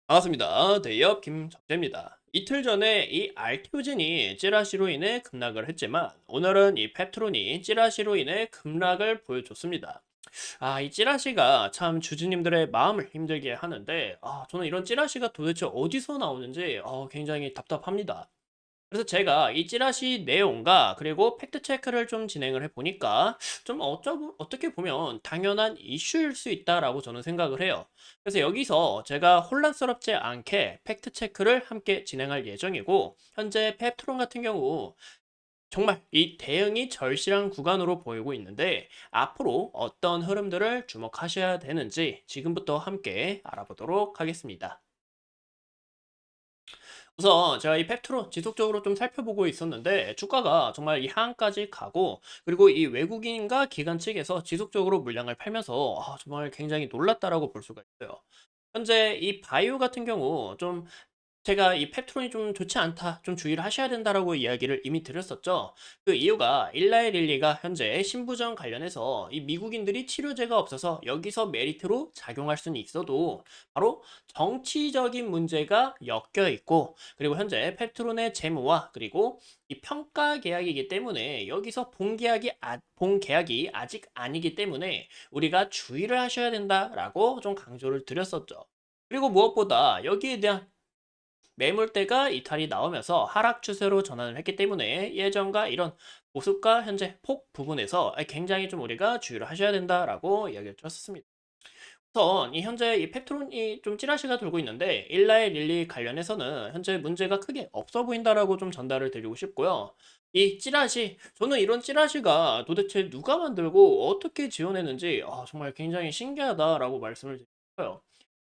반갑습니다. 대기업 김정재입니다. 이틀 전에 이 알티오젠이 찌라시로 인해 급락을 했지만 오늘은 이 펩트론이 찌라시로 인해 급락을 보여줬습니다. 이 찌라시가 참 주주님들의 마음을 힘들게 하는데 저는 이런 찌라시가 도대체 어디서 나오는지 굉장히 답답합니다. 그래서 제가 이 찌라시 내용과 그리고 팩트 체크를 좀 진행을 해 보니까 좀 어떻게 보면 당연한 이슈일 수 있다라고 저는 생각을 해요. 그래서 여기서 제가 혼란스럽지 않게 팩트 체크를 함께 진행할 예정이고, 현재 펩트론 같은 경우 정말 이 대응이 절실한 구간으로 보이고 있는데, 앞으로 어떤 흐름들을 주목하셔야 되는지 지금부터 함께 알아보도록 하겠습니다. 우선 제가 이 팩트로 지속적으로 좀 살펴보고 있었는데 주가가 정말 이 하한까지 가고, 그리고 이 외국인과 기관 측에서 지속적으로 물량을 팔면서 정말 굉장히 놀랐다라고 볼 수가 있어요. 현재 이 바이오 같은 경우 좀 제가 이 펩트론이 좀 좋지 않다, 좀 주의를 하셔야 된다라고 이야기를 이미 드렸었죠. 그 이유가 일라이 릴리가 현재 신부전 관련해서 이 미국인들이 치료제가 없어서 여기서 메리트로 작용할 수는 있어도 바로 정치적인 문제가 엮여 있고, 그리고 현재 펩트론의 재무와 그리고 이 평가 계약이기 때문에 여기서 본 계약이 아직 아니기 때문에 우리가 주의를 하셔야 된다라고 좀 강조를 드렸었죠. 그리고 무엇보다 여기에 대한 매물대가 이탈이 나오면서 하락 추세로 전환을 했기 때문에 예전과 이런 보수가 현재 폭 부분에서 굉장히 좀 우리가 주의를 하셔야 된다라고 이야기를 드렸었습니다. 우선 이 현재 이 펩트론이 좀 찌라시가 돌고 있는데 일라의 릴리 관련해서는 현재 문제가 크게 없어 보인다라고 좀 전달을 드리고 싶고요. 이 찌라시, 저는 이런 찌라시가 도대체 누가 만들고 어떻게 지어내는지 정말 굉장히 신기하다라고 말씀을 드려요.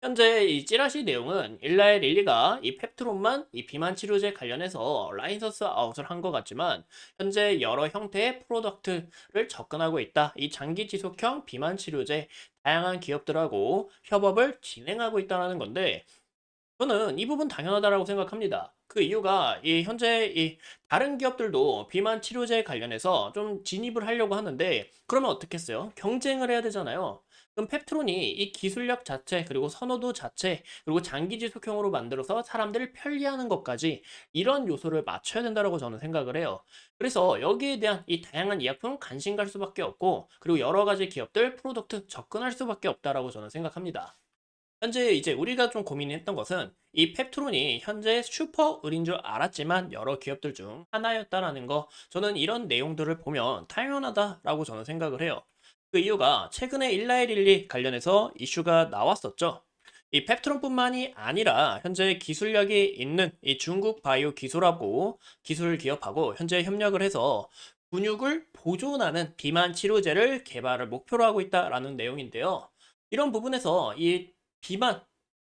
현재 이 찌라시 내용은 일라의 릴리가 이 펩트론만 이 비만 치료제 관련해서 라이선스 아웃을 한 것 같지만, 현재 여러 형태의 프로덕트를 접근하고 있다. 이 장기 지속형 비만 치료제 다양한 기업들하고 협업을 진행하고 있다는 건데, 저는 이 부분 당연하다라고 생각합니다. 그 이유가 이 현재 이 다른 기업들도 비만 치료제 관련해서 좀 진입을 하려고 하는데, 그러면 어떻겠어요? 경쟁을 해야 되잖아요. 그럼 펩트론이 이 기술력 자체, 그리고 선호도 자체, 그리고 장기 지속형으로 만들어서 사람들을 편리하는 것까지 이런 요소를 맞춰야 된다라고 저는 생각을 해요. 그래서 여기에 대한 이 다양한医薬품 관심 갈 수밖에 없고, 그리고 여러 가지 기업들 프로덕트 접근할 수밖에 없다라고 저는 생각합니다. 현재 이제 우리가 좀 고민했던 것은 이 펩트론이 현재 슈퍼 을인 줄 알았지만 여러 기업들 중 하나였다라는 거, 저는 이런 내용들을 보면 당연하다라고 저는 생각을 해요. 그 이유가 최근에 일라이릴리 관련해서 이슈가 나왔었죠. 이 펩트론뿐만이 아니라 현재 기술력이 있는 이 중국 바이오 기술하고 기술 기업하고 현재 협력을 해서 근육을 보존하는 비만 치료제를 개발을 목표로 하고 있다라는 내용인데요. 이런 부분에서 이 비만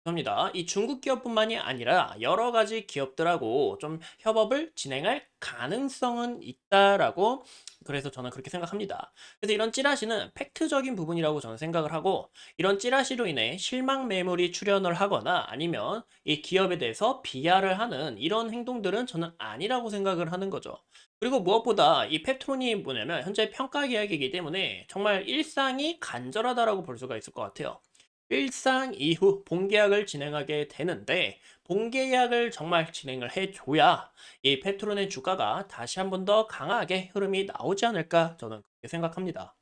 합니다. 이 중국 기업뿐만이 아니라 여러 가지 기업들하고 좀 협업을 진행할 가능성은 있다라고, 그래서 저는 그렇게 생각합니다. 그래서 이런 찌라시는 팩트적인 부분이라고 저는 생각을 하고, 이런 찌라시로 인해 실망 매물이 출현을 하거나 아니면 이 기업에 대해서 비하를 하는 이런 행동들은 저는 아니라고 생각을 하는 거죠. 그리고 무엇보다 이 펩트론이 뭐냐면 현재 평가 계약이기 때문에 정말 일상이 간절하다라고 볼 수가 있을 것 같아요. 일상 이후 본계약을 진행하게 되는데, 본계약을 정말 진행을 해줘야 이 페트론의 주가가 다시 한 번 더 강하게 흐름이 나오지 않을까, 저는 그렇게 생각합니다.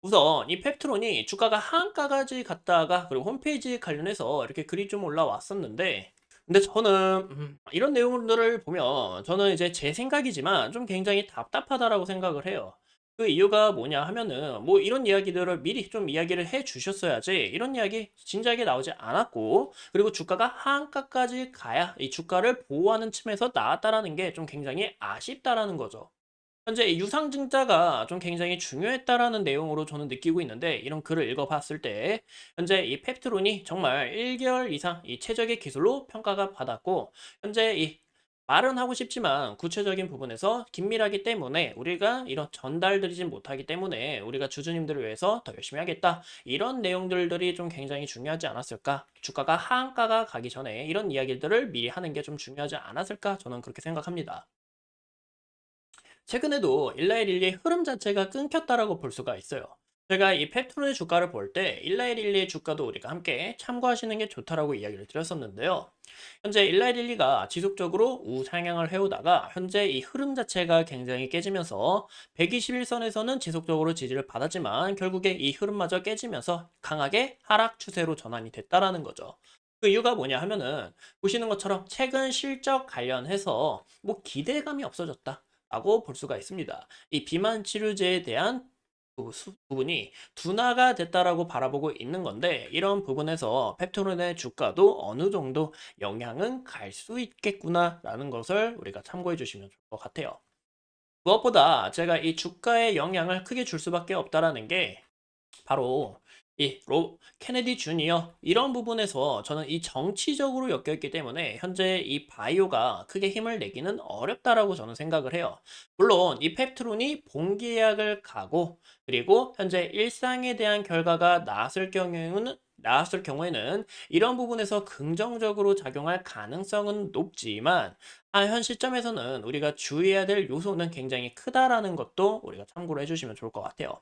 우선 이 펩트론이 주가가 하한가까지 갔다가 그리고 홈페이지 관련해서 이렇게 글이 좀 올라왔었는데, 근데 저는 이런 내용들을 보면 저는 이제 제 생각이지만 좀 굉장히 답답하다라고 생각을 해요. 그 이유가 뭐냐 하면은 뭐 이런 이야기들을 미리 좀 이야기를 해 주셨어야지 이런 이야기 진작에 나오지 않았고, 그리고 주가가 하한가까지 가야 이 주가를 보호하는 층에서 나왔다라는 게 좀 굉장히 아쉽다라는 거죠. 현재 이 유상증자가 좀 굉장히 중요했다라는 내용으로 저는 느끼고 있는데, 이런 글을 읽어봤을 때 현재 이 펩트론이 정말 1개월 이상 이 최적의 기술로 평가가 받았고, 현재 이 말은 하고 싶지만 구체적인 부분에서 긴밀하기 때문에 우리가 이런 전달드리진 못하기 때문에 우리가 주주님들을 위해서 더 열심히 하겠다, 이런 내용들이 좀 굉장히 중요하지 않았을까, 주가가 하한가가 가기 전에 이런 이야기들을 미리 하는 게 좀 중요하지 않았을까, 저는 그렇게 생각합니다. 최근에도 일라이 릴리의 흐름 자체가 끊겼다라고 볼 수가 있어요. 제가 이 펩톤의 주가를 볼 때 1라일릴리의 주가도 우리가 함께 참고하시는 게 좋다라고 이야기를 드렸었는데요. 현재 1라일릴리가 지속적으로 우상향을 해오다가 현재 이 흐름 자체가 굉장히 깨지면서 121선에서는 지속적으로 지지를 받았지만 결국에 이 흐름마저 깨지면서 강하게 하락 추세로 전환이 됐다라는 거죠. 그 이유가 뭐냐 하면은 보시는 것처럼 최근 실적 관련해서 뭐 기대감이 없어졌다. 라고 볼 수가 있습니다. 이 비만 치료제에 대한 부분이 둔화가 됐다라고 바라보고 있는 건데 이런 부분에서 펩토론의 주가도 어느 정도 영향은 갈 수 있겠구나라는 것을 우리가 참고해 주시면 좋을 것 같아요. 무엇보다 제가 이 주가에 영향을 크게 줄 수밖에 없다라는 게 바로 이 케네디 주니어 이런 부분에서 저는 이 정치적으로 엮여 있기 때문에 현재 이 바이오가 크게 힘을 내기는 어렵다라고 저는 생각을 해요. 물론 이 펩트론이 본계약을 가고 그리고 현재 일상에 대한 결과가 나왔을 경우에는 이런 부분에서 긍정적으로 작용할 가능성은 높지만 현 시점에서는 우리가 주의해야 될 요소는 굉장히 크다라는 것도 우리가 참고로 해주시면 좋을 것 같아요.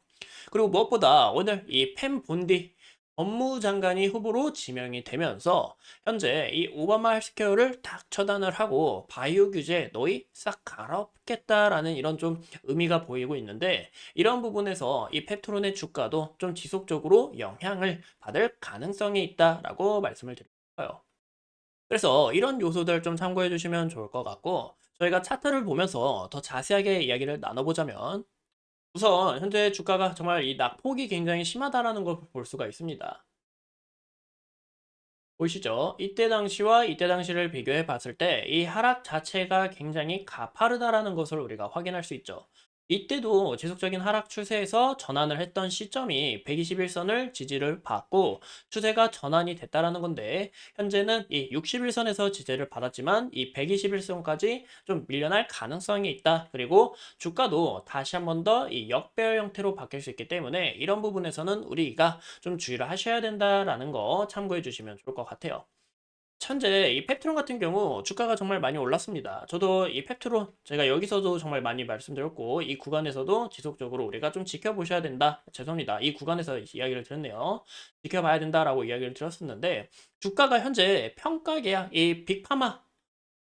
그리고 무엇보다 오늘 이 펜 본디 법무장관이 후보로 지명이 되면서 현재 이 오바마 헬스케어를 딱 처단을 하고 바이오 규제 너희 싹 갈아엎겠다라는 이런 좀 의미가 보이고 있는데 이런 부분에서 이 펩토론의 주가도 좀 지속적으로 영향을 받을 가능성이 있다라고 말씀을 드릴까요? 그래서 이런 요소들 좀 참고해 주시면 좋을 것 같고 저희가 차트를 보면서 더 자세하게 이야기를 나눠보자면 우선 현재 주가가 정말 이 낙폭이 굉장히 심하다라는 걸 볼 수가 있습니다. 보이시죠? 이때 당시와 이때 당시를 비교해 봤을 때 이 하락 자체가 굉장히 가파르다라는 것을 우리가 확인할 수 있죠. 이때도 지속적인 하락 추세에서 전환을 했던 시점이 121선을 지지를 받고 추세가 전환이 됐다라는 건데 현재는 이 61선에서 지지를 받았지만 이 121선까지 좀 밀려날 가능성이 있다. 그리고 주가도 다시 한 번 더 이 역배열 형태로 바뀔 수 있기 때문에 이런 부분에서는 우리가 좀 주의를 하셔야 된다라는 거 참고해 주시면 좋을 것 같아요. 현재 이 펩트론 같은 경우 주가가 정말 많이 올랐습니다. 저도 이 펩트론 제가 여기서도 정말 많이 말씀드렸고 이 구간에서도 지속적으로 우리가 좀 지켜보셔야 된다. 죄송합니다. 이 구간에서 이야기를 드렸네요. 지켜봐야 된다라고 이야기를 드렸었는데 주가가 현재 평가 계약 이 빅파마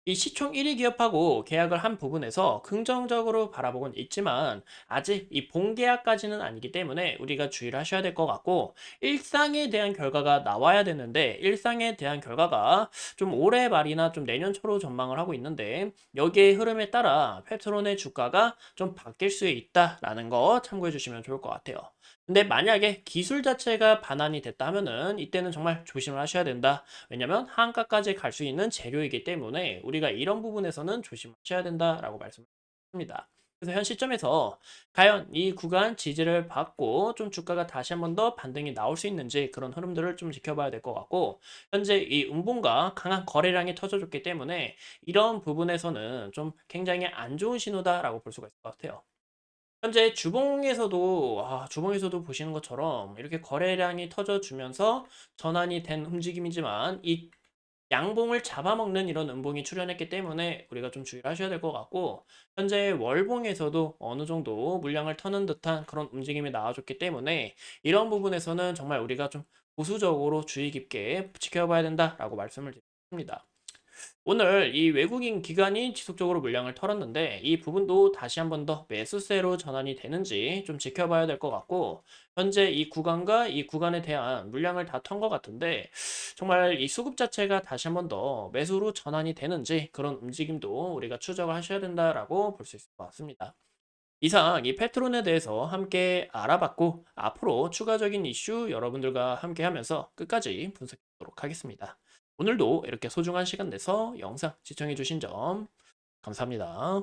이 시총 1위 기업하고 계약을 한 부분에서 긍정적으로 바라보곤 있지만 아직 이 본계약까지는 아니기 때문에 우리가 주의를 하셔야 될 것 같고 일상에 대한 결과가 나와야 되는데 일상에 대한 결과가 좀 올해 말이나 좀 내년 초로 전망을 하고 있는데 여기에 흐름에 따라 페트론의 주가가 좀 바뀔 수 있다라는 거 참고해 주시면 좋을 것 같아요. 근데 만약에 기술 자체가 반환이 됐다 하면은 이때는 정말 조심을 하셔야 된다. 왜냐면 하한가까지 갈 수 있는 재료이기 때문에 우리가 이런 부분에서는 조심하셔야 된다라고 말씀드립니다. 그래서 현 시점에서 과연 이 구간 지지를 받고 좀 주가가 다시 한 번 더 반등이 나올 수 있는지 그런 흐름들을 좀 지켜봐야 될 것 같고 현재 이 음봉과 강한 거래량이 터져줬기 때문에 이런 부분에서는 좀 굉장히 안 좋은 신호다라고 볼 수가 있을 것 같아요. 현재 주봉에서도 보시는 것처럼 이렇게 거래량이 터져주면서 전환이 된 움직임이지만 이 양봉을 잡아먹는 이런 음봉이 출현했기 때문에 우리가 좀 주의를 하셔야 될 것 같고 현재 월봉에서도 어느 정도 물량을 터는 듯한 그런 움직임이 나와줬기 때문에 이런 부분에서는 정말 우리가 좀 보수적으로 주의 깊게 지켜봐야 된다라고 말씀을 드립니다. 오늘 이 외국인 기관이 지속적으로 물량을 털었는데 이 부분도 다시 한 번 더 매수세로 전환이 되는지 좀 지켜봐야 될 것 같고 현재 이 구간과 이 구간에 대한 물량을 다 턴 것 같은데 정말 이 수급 자체가 다시 한 번 더 매수로 전환이 되는지 그런 움직임도 우리가 추적을 하셔야 된다라고 볼 수 있을 것 같습니다. 이상 이 페트론에 대해서 함께 알아봤고 앞으로 추가적인 이슈 여러분들과 함께 하면서 끝까지 분석해 보도록 하겠습니다. 오늘도 이렇게 소중한 시간 내서 영상 시청해 주신 점 감사합니다.